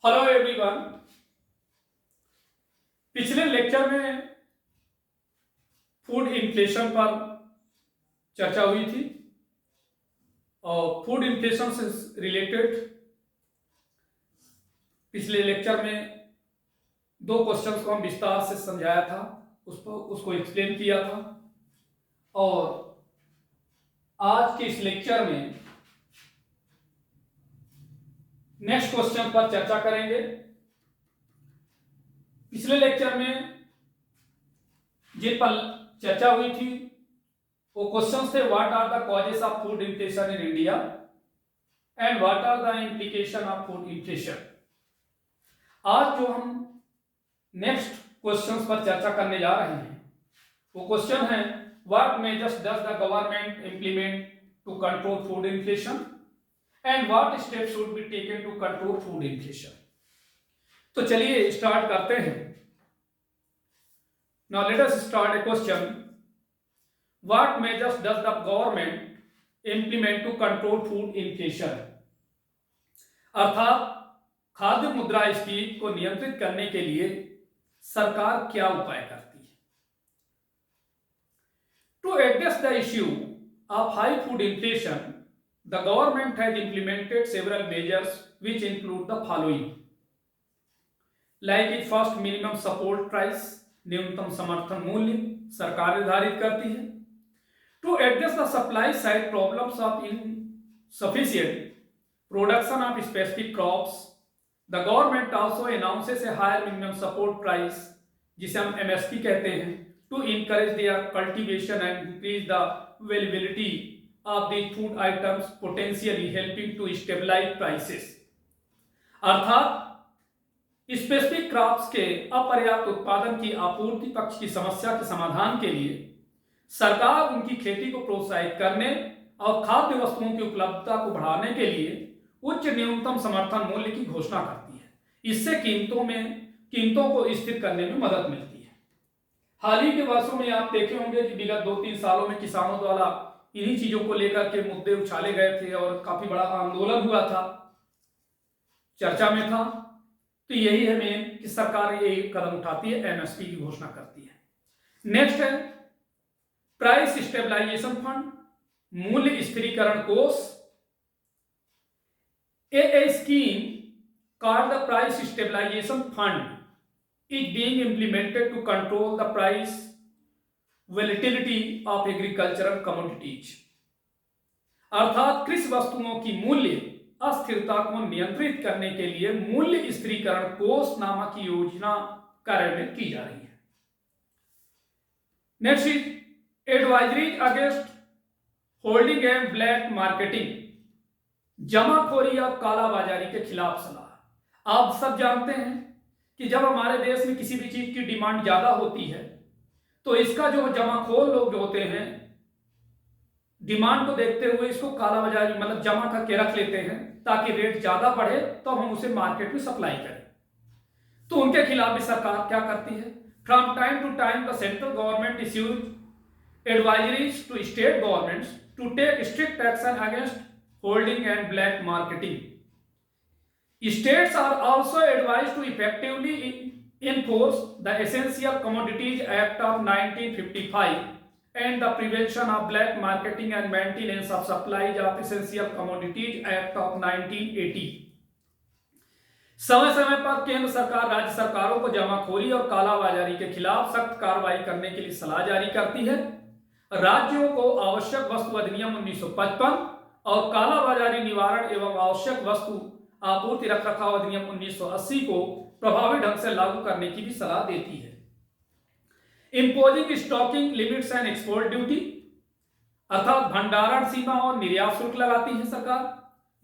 Hello everyone. पिछले lecture में food inflation पर चर्चा हुई थी और फूड इन्फ्लेशन से रिलेटेड पिछले लेक्चर में दो क्वेश्चंस को हम विस्तार से समझाया था, उसको एक्सप्लेन किया था। और आज के इस लेक्चर में नेक्स्ट क्वेश्चन पर चर्चा करेंगे। पिछले लेक्चर में जिन पर चर्चा हुई थी वो क्वेश्चन थे, what are the causes of food inflation in India and what are the implication of food inflation. आज जो हम नेक्स्ट क्वेश्चन पर चर्चा करने जा रहे हैं वो क्वेश्चन है, what measures does the government implement to control food inflation and what steps should be taken to control food inflation. तो चलिए स्टार्ट करते हैं। Now let us start a question, what measures does the government implement to control food inflation. अर्थात खाद्य मुद्रास्फीति को नियंत्रित करने के लिए सरकार क्या उपाय करती है। To address the issue of high food inflation, the government has implemented several measures which include the following, like it first minimum support price, न्यूनतम समर्थन मूल्य सरकार निर्धारित करती है। To address the supply side problems of insufficient production of specific crops, the government also announces a higher minimum support price, जिसे हम MSP कहते हैं, to encourage their cultivation and increase the availability of these food items, potentially helping to stabilize prices। अर्थात specific crops के अपर्याप्त उत्पादन की आपूर्ति पक्ष की समस्या के समाधान के लिए सरकार उनकी खेती को प्रोत्साहित करने और खाद्य वस्तुओं की उपलब्धता को बढ़ाने के लिए उच्च न्यूनतम समर्थन मूल्य की घोषणा करती है। इससे कीमतों को स्थिर करने में मदद मिलती है। हाल ही के वर्षों में आप देखे होंगे कि विगत 2-3 सालों में किसानों द्वारा इन्हीं चीजों को लेकर के मुद्दे उछाले गए थे और काफी बड़ा आंदोलन हुआ था, चर्चा में था। तो यही है मेन कि सरकार ये कदम उठाती है, एमएसपी की घोषणा करती है। नेक्स्ट है प्राइस स्टेबलाइजेशन फंड, मूल्य स्थिरीकरण कोष। A scheme called the price stabilisation fund is being implemented to control the price volatility of agricultural commodities. अर्थात कृषि वस्तुओं की मूल्य अस्थिरता को नियंत्रित करने के लिए मूल्य स्थिरीकरण कोष नामक योजना कार्यान्वित की जा रही है। Next is advisory against holding and black marketing, जमाखोरी और कालाबाजारी के खिलाफ सलाह। आप सब जानते हैं कि जब हमारे देश में किसी भी चीज की डिमांड ज्यादा होती है तो इसका जो जमाखोर लोग जो होते हैं, डिमांड को देखते हुए इसको कालाबाजारी मतलब जमा करके रख लेते हैं ताकि रेट ज्यादा बढ़े तो हम उसे मार्केट में सप्लाई करें। तो उनके खिलाफ भी सरकार क्या करती है, from time to time the central government issues advisories to state governments to take strict action against holding and black marketing. States are also advised to effectively enforce the Essential Commodities Act of 1955 and the Prevention of Black Marketing and Maintenance of Supplies of Essential Commodities Act of 1980। समय समय पर केंद्र सरकार राज्य सरकारों को जमाखोरी और कालाबाजारी के खिलाफ सख्त कार्रवाई करने के लिए सलाह जारी करती है। राज्यों को आवश्यक वस्तु अधिनियम 1955 और कालाबाजारी निवारण एवं आवश्यक वस्तु आपूर्ति रखरखाव अधिनियम 1980 को प्रभावी ढंग से लागू करने की भी सलाह देती है। Imposing stocking limits and export duty, अर्थात भंडारण सीमा और निर्यात शुल्क लगाती है सरकार।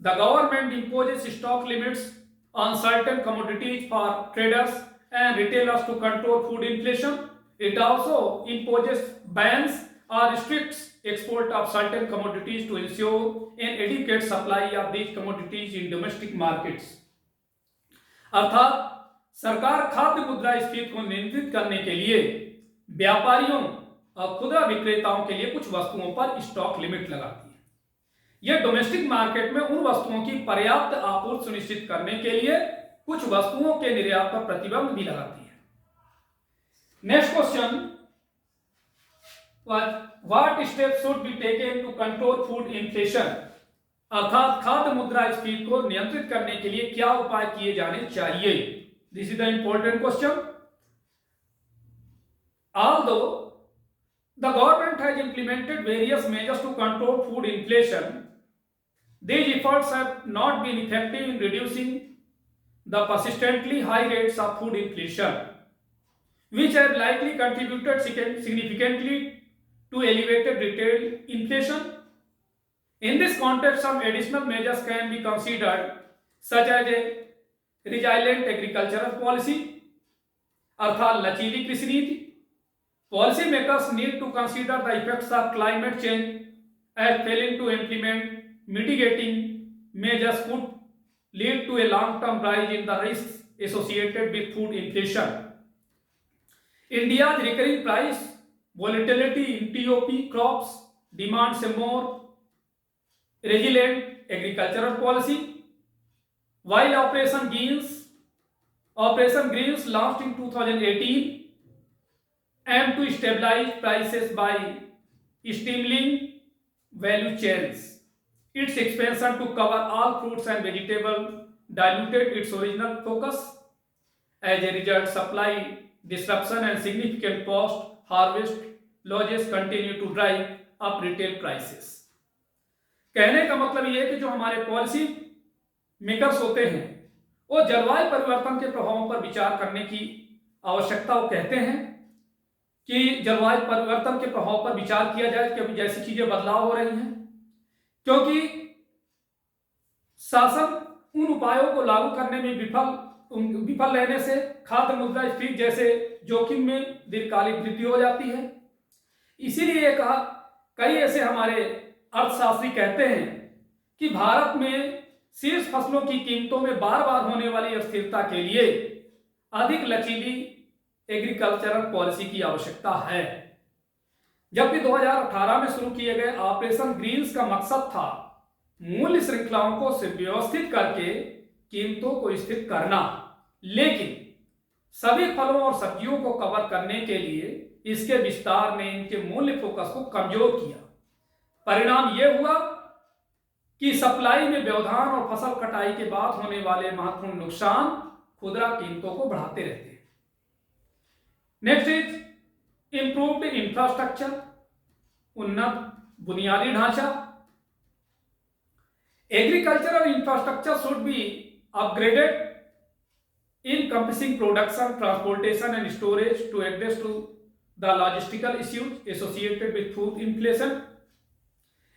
The government imposes stock limits on certain commodities for traders and retailers to control food inflation. It also imposes bans और restricts export of certain commodities to ensure an adequate supply of these commodities in domestic markets। अर्थात सरकार खाद्य मुद्रास्फीति को नियंत्रित करने के लिए व्यापारियों और खुदरा विक्रेताओं के लिए कुछ वस्तुओं पर स्टॉक लिमिट लगाती है। यह डोमेस्टिक मार्केट में उन वस्तुओं की पर्याप्त आपूर्ति सुनिश्चित करने के लिए कुछ वस्तुओं के निर्यात पर प्रतिबंध भी लगाती है। Next question, what step should be taken to control food inflation, अर्थात खाद्य मुद्रास्फीति को नियंत्रित करने के लिए क्या उपाय किए जाने चाहिए। This is the important question. Although the government has implemented various measures to control food inflation, these efforts have not been effective in reducing the persistently high rates of food inflation, which have likely contributed significantly to elevated retail inflation. In this context, some additional measures can be considered, such as a resilient agricultural policy, अर्थात लचीली कृषि नीति। Policy makers need to consider the effects of climate change, as failing to implement mitigating measures could lead to a long-term rise in the risks associated with food inflation. India's recurring price volatility in TOP crops demands a more resilient agricultural policy. While Operation Greens launched in 2018 aim to stabilize prices by streamlining value chains. Its expansion to cover all fruits and vegetables diluted its original focus. As a result, supply disruption and significant post-harvest losses continue to drive up retail prices. कहने का मतलब ये है कि जो हमारे policy makers होते हैं वो जलवायु परिवर्तन के प्रभावों पर विचार करने की आवश्यकता वो कहते हैं कि जलवायु परिवर्तन के प्रभाव पर विचार किया जाए कि जैसी चीजें बदलाव हो रही हैं, क्योंकि शासन उन उपायों को लागू करने में विफल रहने से खाद्य मुद्रास्फीति जैसे जोखिम में दीर्घकालिक वृद्धि हो जाती है। इसीलिए कहा कई ऐसे हमारे अर्थशास्त्री कहते हैं कि भारत में शीर्ष फसलों की कीमतों में बार बार होने वाली अस्थिरता के लिए अधिक लचीली एग्रीकल्चरल पॉलिसी की आवश्यकता है। जबकि 2018 में शुरू किए गए ऑपरेशन ग्रीन्स का मकसद था मूल्य श्रृंखलाओं को व्यवस्थित करके कीमतों को स्थिर करना, लेकिन सभी फलों और सब्जियों को कवर करने के लिए इसके विस्तार ने इनके मूल्य फोकस को कमजोर किया। परिणाम यह हुआ कि सप्लाई में व्यवधान और फसल कटाई के बाद होने वाले महत्वपूर्ण नुकसान खुदरा कीमतों को बढ़ाते रहते हैं। नेक्स्ट इज इंप्रूव्ड इंफ्रास्ट्रक्चर, उन्नत बुनियादी ढांचा। Agricultural infrastructure should be upgraded encompassing production, transportation and storage to address to the logistical issues associated with food inflation.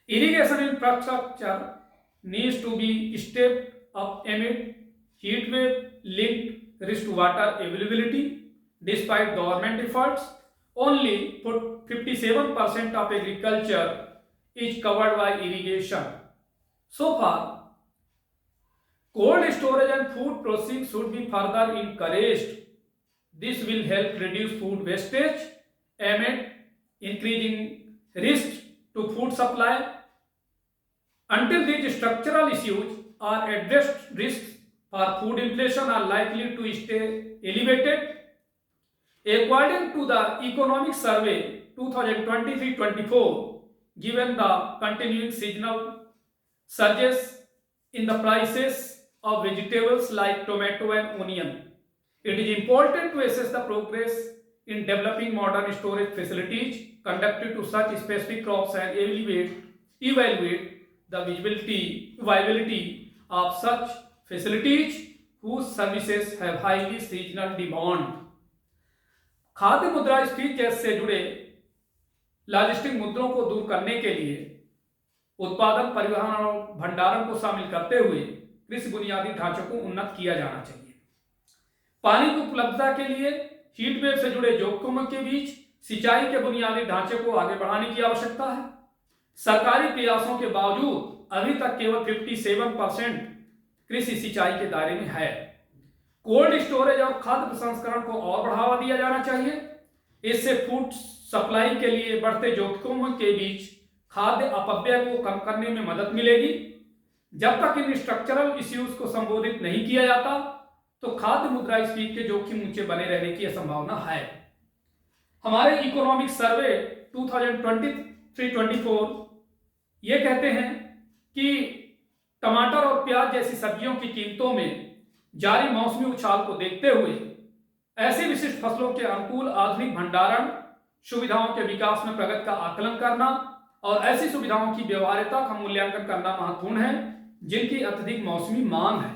Irrigation infrastructure needs to be stepped up amid heat wave linked risk to water availability. Despite government efforts, only 57% of agriculture is covered by irrigation. So far, cold storage and food processing should be further encouraged. This will help reduce food wastage amid increasing risks to food supply. Until these structural issues are addressed, risks for food inflation are likely to stay elevated. According to the Economic Survey 2023-24, given the continuing seasonal surges in the prices of vegetables like tomato and onion, it is important to assess the progress in developing modern storage facilities conducted to such specific crops and evaluate the viability of such facilities whose services have highly seasonal demand. खाद्य मुद्रास्फीति से जुड़े logistic मुद्दों को दूर करने के लिए उत्पादन, परिवहन और भंडारण को शामिल करते हुए कृषि बुनियादी ढांचे को उन्नत किया जाना चाहिए। पानी की उपलब्धता के लिए हीट वेव से जुड़े जोखिमों के बीच सिंचाई के बुनियादी ढांचे को आगे बढ़ाने की आवश्यकता है। सरकारी प्रयासों के बावजूद अभी तक केवल 57% कृषि सिंचाई के दायरे में है। कोल्ड स्टोरेज और खाद्य प्रसंस्करण को और बढ़ावा दिया जाना चाहिए। इससे फूड सप्लाई के लिए बढ़ते जोखिमों के बीच खाद्य अपव्यय को कम करने में मदद मिलेगी। जब तक इन स्ट्रक्चरल इश्यूज को संबोधित नहीं किया जाता तो खाद्य मुद्रास्फीति के जोखिम ऊंचे बने रहने की संभावना है। हमारे इकोनॉमिक सर्वे 2023-24 ये कहते हैं कि टमाटर और प्याज जैसी सब्जियों की कीमतों में जारी मौसमी उछाल को देखते हुए ऐसी विशिष्ट फसलों के अनुकूल आधुनिक भंडारण सुविधाओं के विकास में प्रगति का आकलन करना और ऐसी सुविधाओं की व्यवहार्यता का मूल्यांकन करना महत्वपूर्ण है जिनकी अत्यधिक मौसमी मांग है।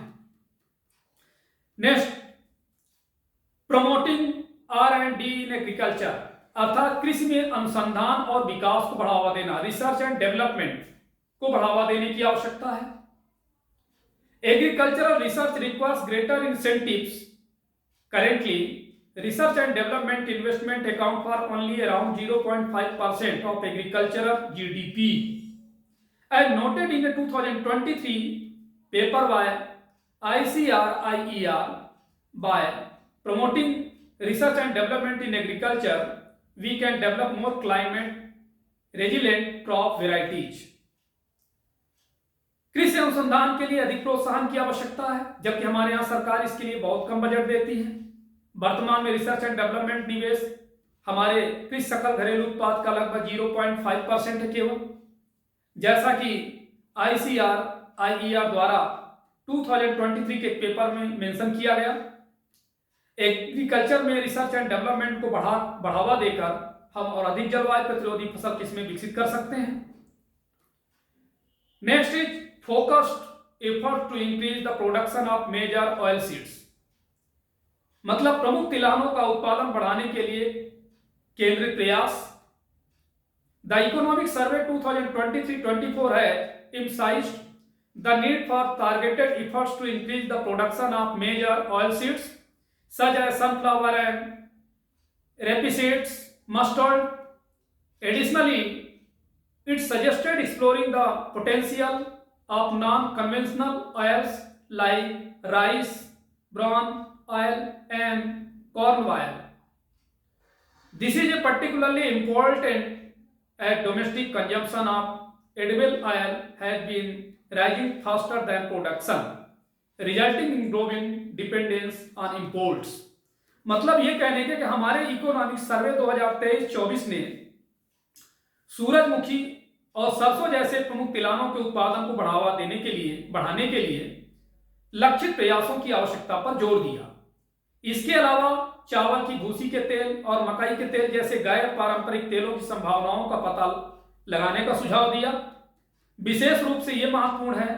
Next, promoting R&D in agriculture, अर्थात कृषि में अनुसंधान और विकास को बढ़ावा देना, रिसर्च एंड डेवलपमेंट को बढ़ावा देने की आवश्यकता है। Agricultural research requires greater incentives. Currently research and development investment account for only around 0.5% of agricultural GDP. As noted in the 2023 paper by ICR-IER, by promoting research and development in agriculture, we can develop more climate resilient crop varieties. कृषि अनुसंधान के लिए अधिक प्रोत्साहन की आवश्यकता है, जबकि हमारे यहाँ सरकार इसके लिए बहुत कम बजट देती है। वर्तमान में रिसर्च एंड डेवलपमेंट निवेश हमारे कृषि सकल घरेलू उत्पाद का लगभग 0.5% है केवल, जैसा कि ICR-IER द्वारा 2023 के पेपर में मेंशन किया गया। एग्रीकल्चर में रिसर्च एंड डेवलपमेंट को बढ़ावा देकर हम और अधिक जलवायु प्रतिरोधी फसल किस्में विकसित कर सकते हैं। Next is focused effort to increase the production of major oil seeds, मतलब प्रमुख तिलहनों का उत्पादन बढ़ाने के लिए केंद्रित प्रयास। द इकोनॉमिक सर्वे 2023-24 है emphasized the need for targeted efforts to increase the production of major oil seeds such as sunflower and rapeseed, mustard. Additionally, it suggested exploring the potential of non-conventional oils like rice, bran oil and corn oil. This is a particularly important as domestic consumption of edible oil has been rising faster than production, resulting in growing dependence on imports. मतलब ये कहने के कि हमारे economic survey 2023-24 ने सूरजमुखी और सरसों जैसे प्रमुख तिलहनों के उत्पादन को बढ़ाने के लिए लक्षित प्रयासों की आवश्यकता पर जोर दिया। इसके अलावा चावल की भूसी के तेल और मकई के तेल जैसे गैर पारंपरिक तेलों की संभावनाओं का पता लगाने का सुझाव दिया। विशेष रूप से यह महत्वपूर्ण है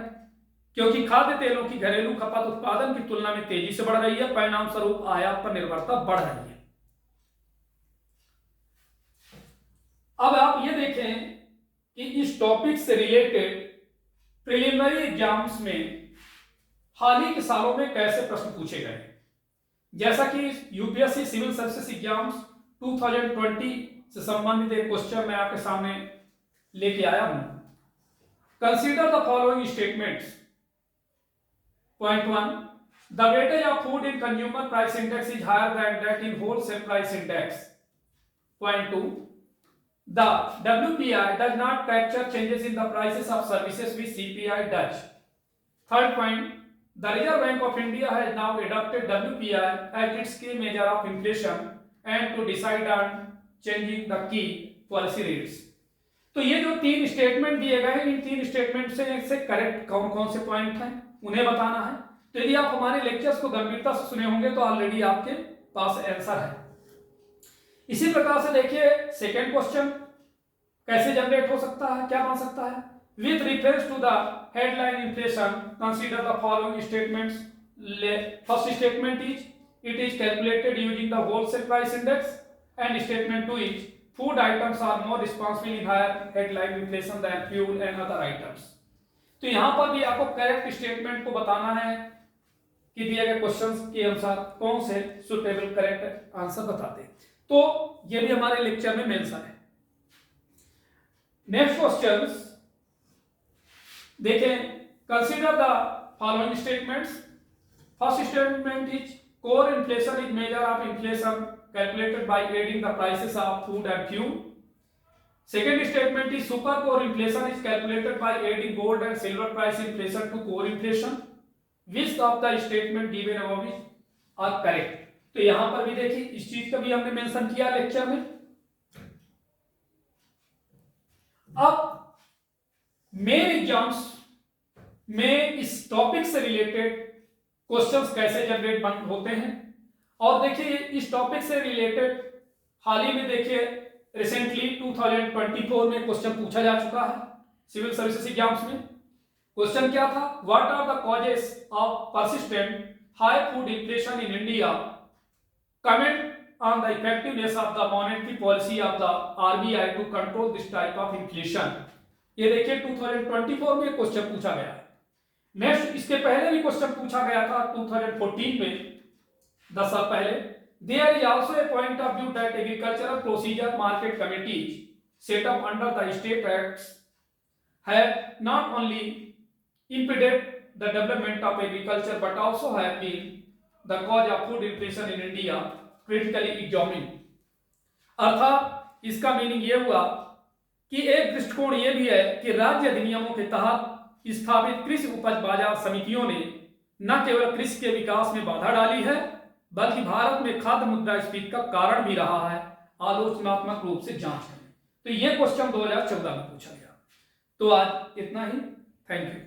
क्योंकि खाद्य तेलों की घरेलू खपत उत्पादन की तुलना में तेजी से बढ़ रही है, परिणाम स्वरूप आयात पर निर्भरता बढ़ रही है। अब आप ये देखें कि इस टॉपिक से रिलेटेड प्रिलिमिनरी एग्जाम्स में हाल ही के सालों में कैसे प्रश्न पूछे गए, जैसा कि यूपीएससी सिविल सर्विसेज एग्जाम्स 2020 से संबंधित एक क्वेश्चन मैं आपके सामने लेके आया हूं। Consider the following statements. Point 1, the weightage of food in consumer price index is higher than that in wholesale price index. Point 2, the WPI does not capture changes in the prices of services which CPI does. Third point, the Reserve Bank of India has now adopted WPI as its key measure of inflation and to decide on changing the key policy rates. तो ये जो 3 statement दिए गए हैं, इन 3 statement से correct कौन कौन से पॉइंट हैं उन्हें बताना है। तो यदि आप हमारे लेक्चर्स को गंभीरता से सुने होंगे तो ऑलरेडी आपके पास आंसर है। इसी प्रकार से देखिए सेकेंड क्वेश्चन कैसे जनरेट हो सकता है, क्या बन सकता है। With reference to the headline inflation, consider the following statements. First statement is, it is calculated using the wholesale price index, and statement 2 is, food items are more responsible in higher headline inflation than fuel and other items. तो यहाँ पर भी आपको correct statement को बताना है कि दिए गए क्वेश्चंस के अनुसार कौन से सुटेबल करेक्ट आंसर बताते हैं। तो ये भी हमारे लेक्चर में मेंशन है। नेक्स्ट क्वेश्चंस देखें, consider the following statements. First statement is, core inflation is measure of inflation calculated by adding the prices of food and fuel. Second statement is, super core inflation is calculated by adding gold and silver price inflation to core inflation. Which of the statement given above is are correct. तो यहां पर भी देखिए इस चीज का भी हमने मेंशन किया लेक्चर में। अब मेन एग्जाम्स में इस टॉपिक से रिलेटेड क्वेश्चंस कैसे जनरेट होते हैं, और देखिए इस टॉपिक से रिलेटेड हाल ही में देखिए रिसेंटली 2024 में क्वेश्चन पूछा जा चुका है सिविल सर्विसेज एग्जाम्स में। क्वेश्चन क्या था, what are the causes of persistent high food inflation in India, comment on the effectiveness of the monetary policy of the RBI to control this type of inflation। ये देखिए 2024 में question पूछा गया है। Next इसके पहले भी क्वेश्चन पूछा गया था 2014 में, 10 साल पहले। There is also a point of view that agricultural procedure market committees set up under the state acts have not only impeded the development of agriculture but also have been the cause of food inflation in India critically examine. अर्थात इसका meaning ये हुआ कि एक दृष्टिकोण ये भी है कि राज्य अधिनियमों के तहत स्थापित कृषि उपज बाजार समितियों ने न केवल कृषि के विकास में बाधा डाली है बल्कि भारत में खाद्य मुद्रास्फीति का कारण भी रहा है आलोचनात्मक रूप से जांचने में। तो ये क्वेश्चन 2014 में पूछा गया। तो आज इतना ही, थैंक यू।